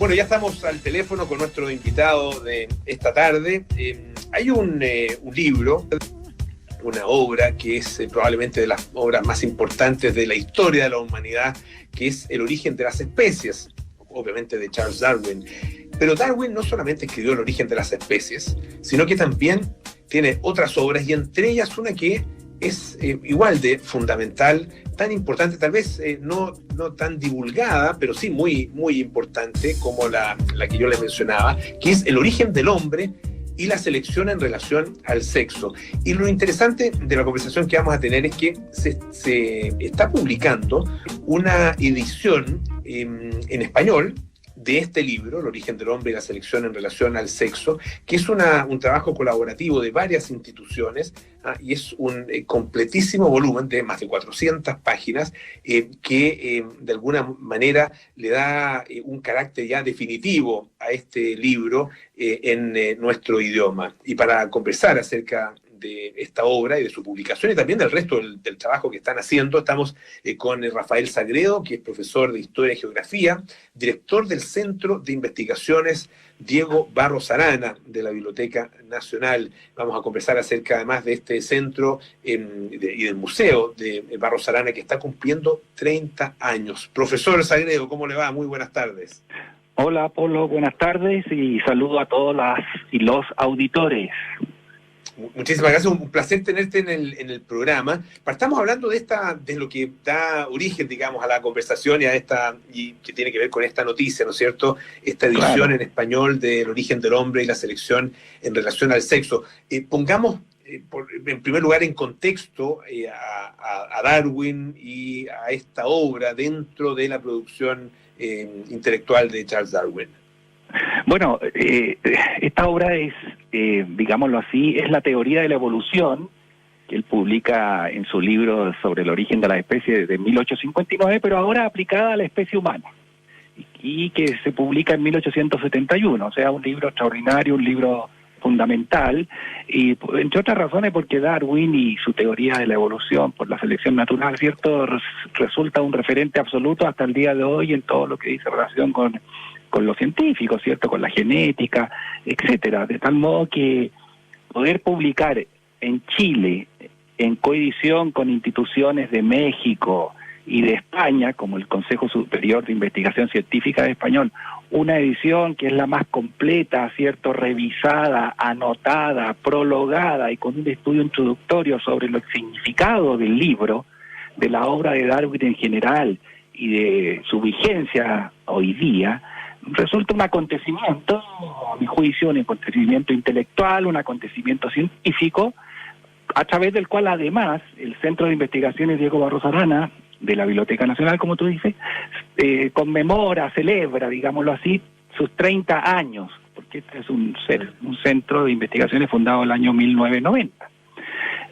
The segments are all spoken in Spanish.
Bueno, ya estamos al teléfono con nuestro invitado de esta tarde. Hay un libro, una obra que es probablemente de las obras más importantes de la historia de la humanidad, que es El origen de las especies, obviamente de Charles Darwin. Pero Darwin no solamente escribió El origen de las especies, sino que también tiene otras obras, y entre ellas una que es igual de fundamental, tan importante, tal vez no tan divulgada, pero sí muy, muy importante, como la que yo les mencionaba, que es El origen del hombre y la selección en relación al sexo. Y lo interesante de la conversación que vamos a tener es que se está publicando una edición en español de este libro, El origen del hombre y la selección en relación al sexo, que es un trabajo colaborativo de varias instituciones, y es un completísimo volumen de más de 400 páginas que de alguna manera le da un carácter ya definitivo a este libro en nuestro idioma. Y para conversar acerca de esta obra y de su publicación y también del resto del trabajo que están haciendo, estamos con Rafael Sagredo, que es profesor de Historia y Geografía, director del Centro de Investigaciones Diego Barros Arana de la Biblioteca Nacional. Vamos a conversar acerca además de este centro y del Museo de Barros Arana, que está cumpliendo 30 años. Profesor Sagredo, ¿cómo le va? Muy buenas tardes. Hola, Polo, buenas tardes y saludo a todos los auditores. Muchísimas gracias, un placer tenerte en el programa. Partamos hablando de lo que da origen, digamos, a la conversación y que tiene que ver con esta noticia, ¿no es cierto? Esta edición Claro. En español de El origen del hombre y la selección en relación al sexo. Pongamos, en primer lugar, en contexto a Darwin y a esta obra dentro de la producción intelectual de Charles Darwin. Bueno, esta obra es, digámoslo así, es la teoría de la evolución que él publica en su libro sobre el origen de la especie de 1859, pero ahora aplicada a la especie humana, y que se publica en 1871, o sea, un libro extraordinario, un libro fundamental, y entre otras razones porque Darwin y su teoría de la evolución por la selección natural, ¿cierto?, resulta un referente absoluto hasta el día de hoy en todo lo que dice relación con los científicos, ¿cierto?, con la genética, etcétera, de tal modo que poder publicar en Chile, en coedición con instituciones de México y de España, como el Consejo Superior de Investigación Científica de Español, una edición que es la más completa, ¿cierto?, revisada, anotada, prologada y con un estudio introductorio sobre el significado del libro, de la obra de Darwin en general y de su vigencia hoy día, resulta un acontecimiento, a mi juicio, un acontecimiento intelectual, un acontecimiento científico, a través del cual además el Centro de Investigaciones Diego Barros Arana, de la Biblioteca Nacional, como tú dices, conmemora, celebra, digámoslo así, sus 30 años, porque este es un centro de investigaciones fundado en el año 1990.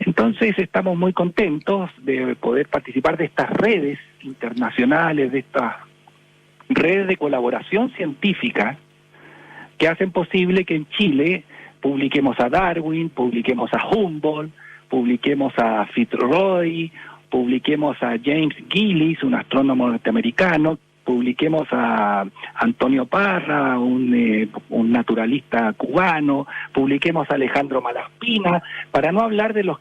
Entonces estamos muy contentos de poder participar de estas redes internacionales, de estas redes de colaboración científica que hacen posible que en Chile publiquemos a Darwin, publiquemos a Humboldt, publiquemos a Fitzroy, publiquemos a James Gillis, un astrónomo norteamericano, publiquemos a Antonio Parra, un naturalista cubano, publiquemos a Alejandro Malaspina, para no hablar de los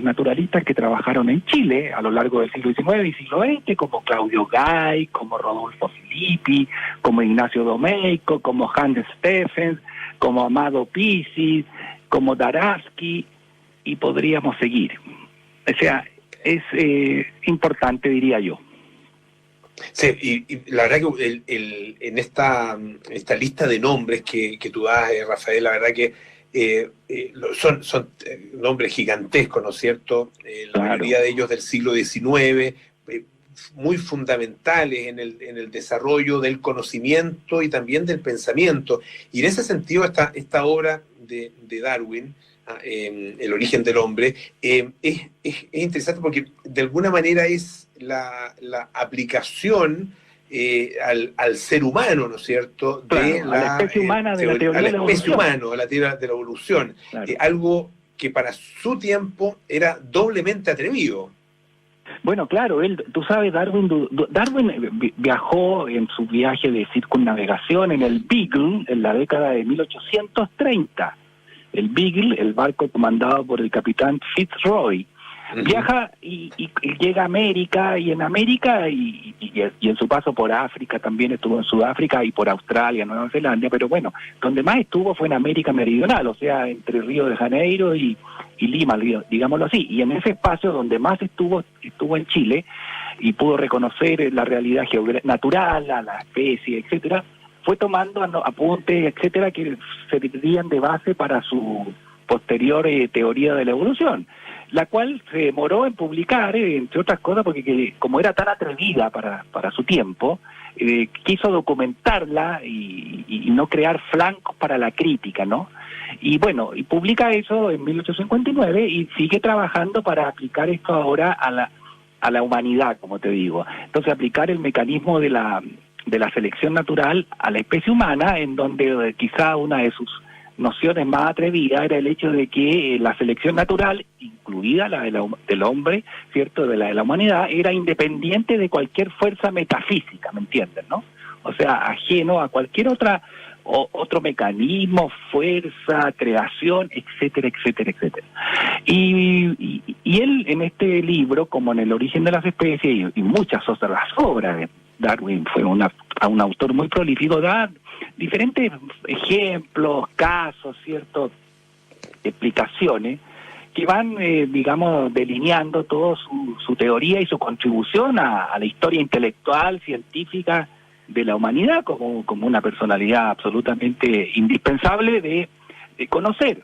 naturalistas que trabajaron en Chile a lo largo del siglo XIX y siglo XX, como Claudio Gay, como Rodolfo Filippi, como Ignacio Domeyko, como Hans Stephens, como Amado Pizzi, como Darafsky, y podríamos seguir. O sea, es importante, diría yo. Sí, y la verdad que en esta lista de nombres que tú das, Rafael, la verdad que son nombres gigantescos, ¿no es cierto? La mayoría de ellos del siglo XIX, muy fundamentales en el desarrollo del conocimiento y también del pensamiento. Y en ese sentido, esta obra de Darwin, El origen del hombre, es interesante porque de alguna manera es la aplicación al ser humano, ¿no es cierto?, de claro, a la especie humana, de la teoría a la de la especie evolución. humana, a la teoría de la evolución. Claro. Algo que para su tiempo era doblemente atrevido. Bueno, claro, tú sabes, Darwin viajó en su viaje de circunnavegación en el Beagle en la década de 1830. El Beagle, el barco comandado por el capitán Fitzroy, viaja y llega a América, y en América y en su paso por África, también estuvo en Sudáfrica y por Australia, Nueva Zelanda, pero bueno, donde más estuvo fue en América Meridional, o sea, entre Río de Janeiro y Lima, digámoslo así, y en ese espacio donde más estuvo en Chile, y pudo reconocer la realidad natural, a la especie, etcétera, fue tomando apuntes, etcétera, que servirían de base para su posterior teoría de la evolución, la cual se demoró en publicar, entre otras cosas, porque como era tan atrevida para su tiempo, quiso documentarla y no crear flancos para la crítica, ¿no? Y bueno, y publica eso en 1859 y sigue trabajando para aplicar esto ahora a la humanidad, como te digo. Entonces, aplicar el mecanismo de la selección natural a la especie humana, en donde quizá una de sus nociones más atrevidas era el hecho de que la selección natural, incluida la del hombre, ¿cierto?, de la humanidad, era independiente de cualquier fuerza metafísica, ¿me entienden, no? O sea, ajeno a cualquier otro mecanismo, fuerza, creación, etcétera, etcétera, etcétera. Y él, en este libro, como en El origen de las especies y muchas otras obras de Darwin, fue un autor muy prolífico, da diferentes ejemplos, casos, ciertas explicaciones que van, digamos, delineando toda su teoría y su contribución a la historia intelectual, científica de la humanidad, como una personalidad absolutamente indispensable de conocer.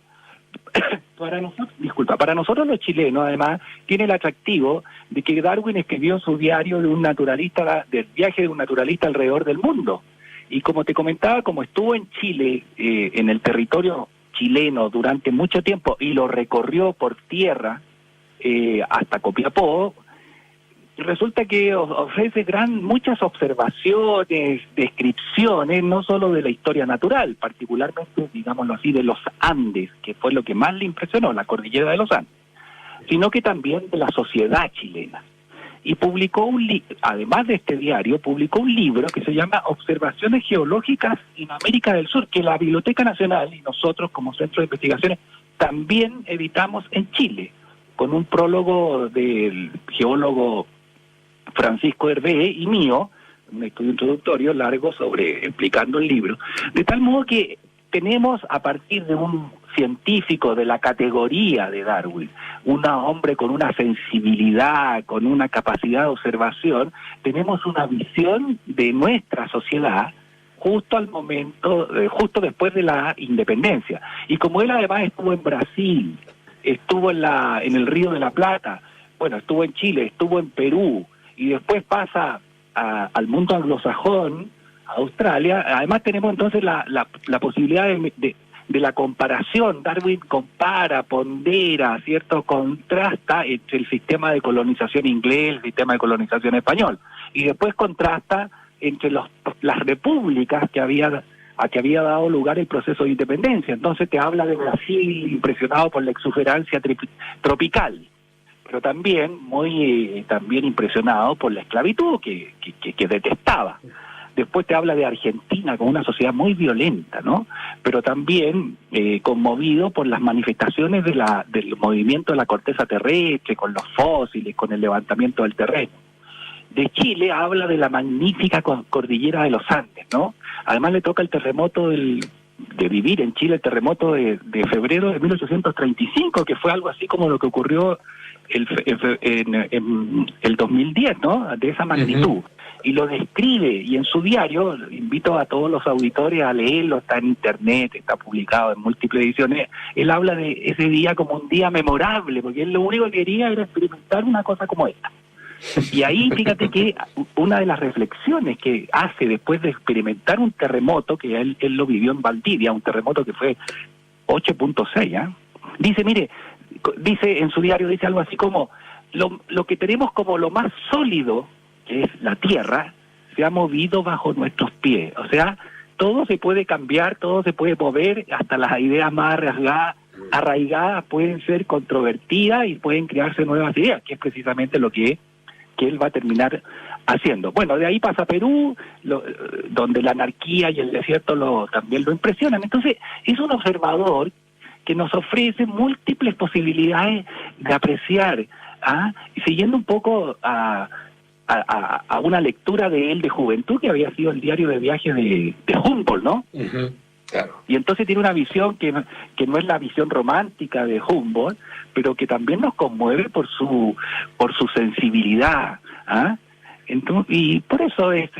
Para nosotros los chilenos, además, tiene el atractivo de que Darwin escribió su diario del viaje de un naturalista alrededor del mundo. Y como te comentaba, como estuvo en Chile, en el territorio chileno durante mucho tiempo, y lo recorrió por tierra hasta Copiapó, resulta que ofrece muchas observaciones, descripciones, no solo de la historia natural, particularmente, digámoslo así, de los Andes, que fue lo que más le impresionó, la cordillera de los Andes, sino que también de la sociedad chilena. Y publicó además de este diario, publicó un libro que se llama Observaciones Geológicas en América del Sur, que la Biblioteca Nacional y nosotros como Centro de Investigaciones también editamos en Chile, con un prólogo del geólogo Francisco Hervé y mío, un estudio introductorio largo explicando el libro, de tal modo que tenemos, a partir de un científico de la categoría de Darwin, un hombre con una sensibilidad, con una capacidad de observación, tenemos una visión de nuestra sociedad justo justo después de la independencia. Y como él además estuvo en Brasil, estuvo en el Río de la Plata, bueno, estuvo en Chile, estuvo en Perú, y después pasa al mundo anglosajón, a Australia. Además tenemos entonces la posibilidad de la comparación. Darwin compara, pondera, ¿cierto?, contrasta entre el sistema de colonización inglés, el sistema de colonización español, y después contrasta entre las repúblicas a que había dado lugar el proceso de independencia. Entonces te habla de Brasil impresionado por la exuberancia tropical, pero también también impresionado por la esclavitud que detestaba. Después te habla de Argentina como una sociedad muy violenta, ¿no? Pero también conmovido por las manifestaciones del movimiento de la corteza terrestre, con los fósiles, con el levantamiento del terreno. De Chile habla de la magnífica cordillera de los Andes, ¿no? Además le toca el terremoto de vivir en Chile, el terremoto de febrero de 1835, que fue algo así como lo que ocurrió en el 2010, ¿no? De esa magnitud. Y lo describe, y en su diario, invito a todos los auditores a leerlo, está en internet, está publicado en múltiples ediciones. Él habla de ese día como un día memorable, porque él lo único que quería era experimentar una cosa como esta. Y ahí, fíjate que una de las reflexiones que hace después de experimentar un terremoto, que él lo vivió en Valdivia, un terremoto que fue 8.6, dice en su diario, dice algo así como, lo que tenemos como lo más sólido, que es la tierra, se ha movido bajo nuestros pies. O sea, todo se puede cambiar, todo se puede mover, hasta las ideas más arraigadas pueden ser controvertidas y pueden crearse nuevas ideas, que es precisamente lo que que él va a terminar haciendo. Bueno, de ahí pasa a Perú, donde la anarquía y el desierto también lo impresionan. Entonces, es un observador que nos ofrece múltiples posibilidades de apreciar, y siguiendo un poco a una lectura de él de juventud, que había sido el diario de viajes de Humboldt, ¿no? Uh-huh. Claro. Y entonces tiene una visión que no es la visión romántica de Humboldt, pero que también nos conmueve por su sensibilidad. Entonces, y por eso es,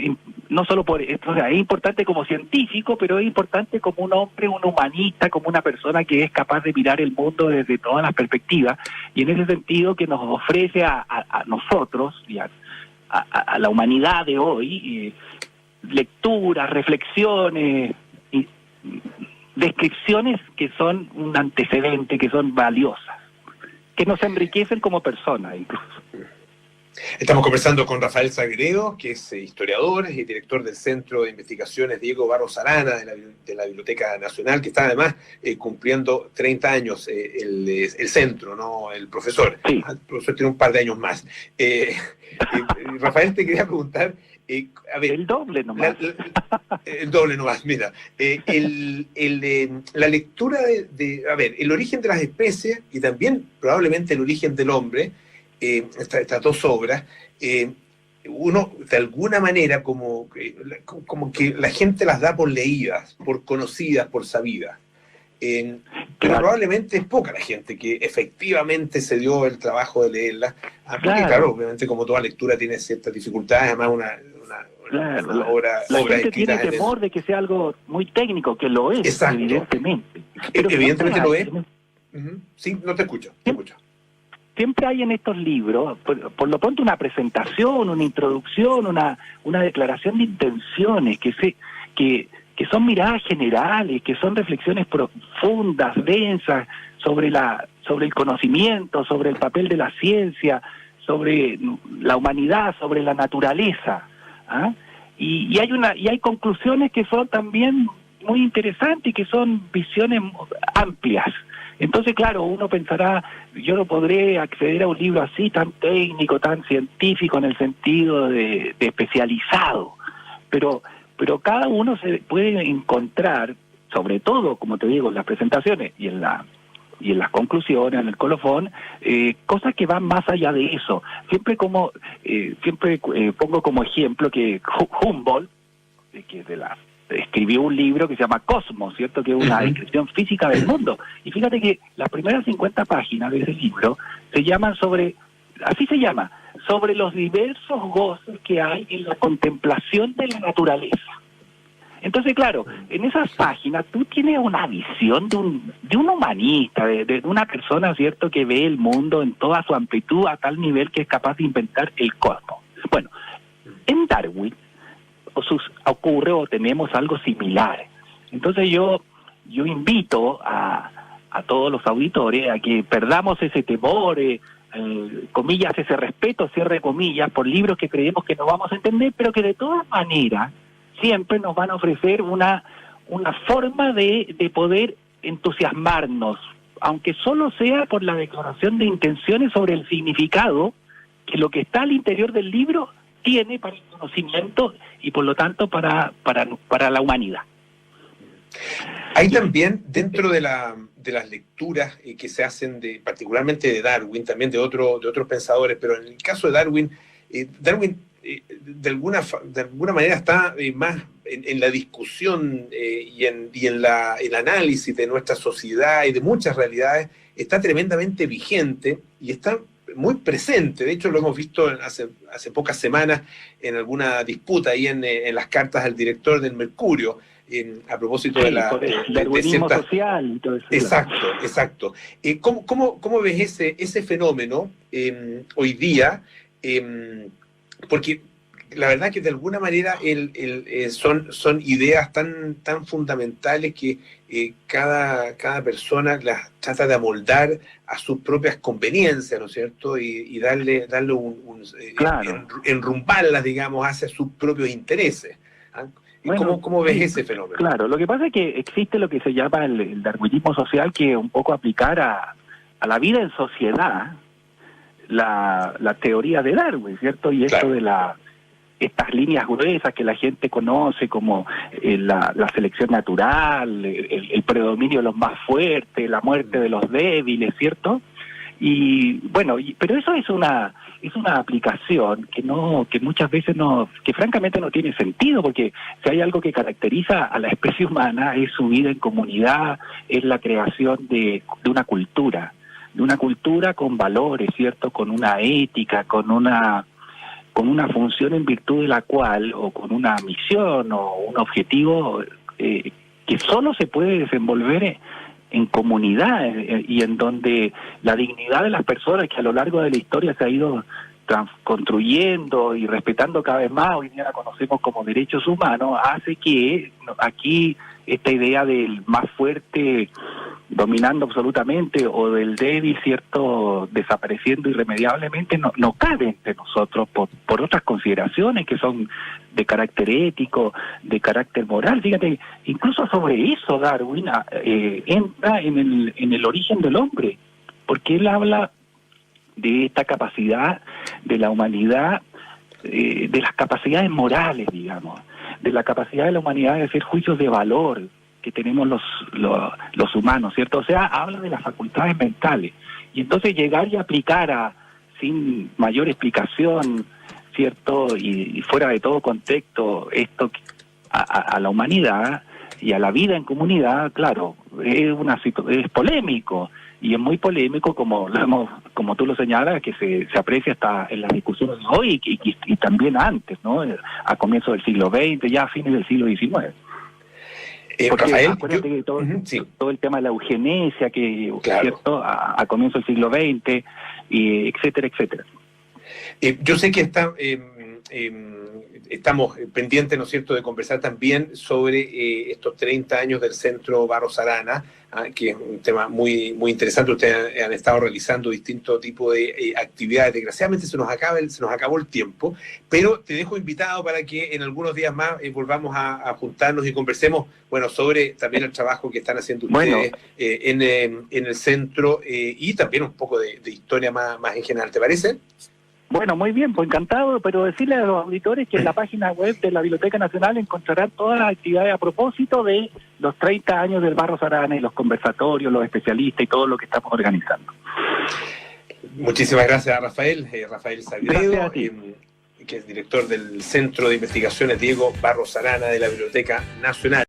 no solo por esto, o sea, es importante como científico, pero es importante como un hombre, un humanista, como una persona que es capaz de mirar el mundo desde todas las perspectivas, y en ese sentido que nos ofrece a nosotros y a la humanidad de hoy lecturas, reflexiones, descripciones que son un antecedente, que son valiosas, que nos enriquecen como personas incluso. Estamos conversando con Rafael Sagredo, que es historiador y director del Centro de Investigaciones Diego Barros Arana de la Biblioteca Nacional, que está además cumpliendo 30 años el centro, ¿no? El profesor. Sí. El profesor tiene un par de años más. Rafael, te quería preguntar... a ver, el doble nomás. El doble nomás, mira. La lectura a ver, el origen de las especies y también probablemente el origen del hombre, estas dos obras, uno de alguna manera como que la gente las da por leídas, por conocidas, por sabidas. Pero Claro. probablemente es poca la gente que efectivamente se dio el trabajo de leerlas. Porque, Claro. obviamente como toda lectura tiene ciertas dificultades, además Claro, una obra la gente tiene escrita temor de que sea algo muy técnico, que lo es, Exacto. evidentemente. Pero evidentemente lo es. siempre Uh-huh. Sí, no te escucho. siempre hay en estos libros, por lo pronto, una presentación, una introducción, una declaración de intenciones, que son miradas generales, que son reflexiones profundas, densas, sobre el conocimiento, sobre el papel de la ciencia, sobre la humanidad, sobre la naturaleza. Y hay conclusiones que son también muy interesantes y que son visiones amplias. Entonces, claro, uno pensará, yo no podré acceder a un libro así, tan técnico, tan científico, en el sentido de especializado, pero cada uno se puede encontrar, sobre todo, como te digo, en las presentaciones y en las conclusiones, en el colofón, cosas que van más allá de eso. Siempre pongo como ejemplo que Humboldt, que escribió un libro que se llama Cosmos, ¿cierto? Que es una descripción física del mundo. Y fíjate que las primeras 50 páginas de ese libro sobre los diversos goces que hay en la contemplación de la naturaleza. Entonces, claro, en esas páginas tú tienes una visión de un humanista, de una persona, ¿cierto?, que ve el mundo en toda su amplitud a tal nivel que es capaz de inventar el cosmos. Bueno, en Darwin ocurre o tenemos algo similar. Entonces yo invito a todos los auditores a que perdamos ese temor, comillas, ese respeto, cierre comillas, por libros que creemos que no vamos a entender, pero que de todas maneras siempre nos van a ofrecer una forma de poder entusiasmarnos, aunque solo sea por la declaración de intenciones sobre el significado que lo que está al interior del libro tiene para el conocimiento y por lo tanto para la humanidad. Hay también dentro de las lecturas que se hacen particularmente de Darwin, también de otros pensadores, pero en el caso de Darwin, de alguna manera está más en la discusión y en el análisis de nuestra sociedad y de muchas realidades, está tremendamente vigente y está muy presente. De hecho, lo hemos visto hace pocas semanas en alguna disputa ahí en las cartas al director del Mercurio, a propósito del darwinismo social y todo eso. Exacto. ¿Cómo ves ese fenómeno hoy día? Porque la verdad que de alguna manera son ideas tan fundamentales que cada persona las trata de amoldar a sus propias conveniencias, ¿no es cierto? Y darle claro, enrumbarlas, digamos, hacia sus propios intereses. Bueno, ¿Cómo ves ese fenómeno? Claro, lo que pasa es que existe lo que se llama el darwinismo social, que un poco aplicar a la vida en sociedad la teoría de Darwin, ¿cierto? Y esto de estas líneas gruesas que la gente conoce como la selección natural, el predominio de los más fuertes, la muerte de los débiles, ¿cierto? Y bueno, pero eso es una aplicación que muchas veces que francamente no tiene sentido, porque si hay algo que caracteriza a la especie humana es su vida en comunidad, es la creación de una cultura con valores, ¿cierto? Con una ética, con una función en virtud de la cual, o con una misión o un objetivo que solo se puede desenvolver en comunidad y en donde la dignidad de las personas, que a lo largo de la historia se ha ido construyendo y respetando cada vez más, hoy día la conocemos como derechos humanos, hace que aquí esta idea del más fuerte dominando absolutamente o del débil, ¿cierto?, desapareciendo irremediablemente, no cabe entre nosotros por otras consideraciones que son de carácter ético, de carácter moral. Fíjate, incluso sobre eso Darwin entra en el origen del hombre, porque él habla de esta capacidad de la humanidad, de las capacidades morales, digamos, de la capacidad de la humanidad de hacer juicios de valor que tenemos los humanos, ¿cierto? O sea, habla de las facultades mentales. Y entonces llegar y aplicar sin mayor explicación, ¿cierto? Y fuera de todo contexto, esto a la humanidad y a la vida en comunidad, claro, es polémico. Y es muy polémico, como tú lo señalas, que se aprecia hasta en las discusiones de hoy y también antes, ¿no? A comienzos del siglo XX, ya a fines del siglo XIX. Porque Rafael, acuérdate que todo el tema de la eugenesia, que cierto a comienzos del siglo XX, y etcétera, etcétera. Yo sé que estamos pendientes, ¿no es cierto?, de conversar también sobre estos 30 años del Centro Barros Arana, que es un tema muy, muy interesante. Ustedes han estado realizando distintos tipos de actividades. Desgraciadamente se nos acabó el tiempo, pero te dejo invitado para que en algunos días más volvamos a juntarnos y conversemos, bueno, sobre también el trabajo que están haciendo ustedes en el centro y también un poco de historia más en general. ¿Te parece? Bueno, muy bien, pues encantado, pero decirle a los auditores que en la página web de la Biblioteca Nacional encontrarán todas las actividades a propósito de los 30 años del Barros Arana y los conversatorios, los especialistas y todo lo que estamos organizando. Muchísimas gracias a Rafael Sagredo, que es director del Centro de Investigaciones Diego Barros Arana de la Biblioteca Nacional.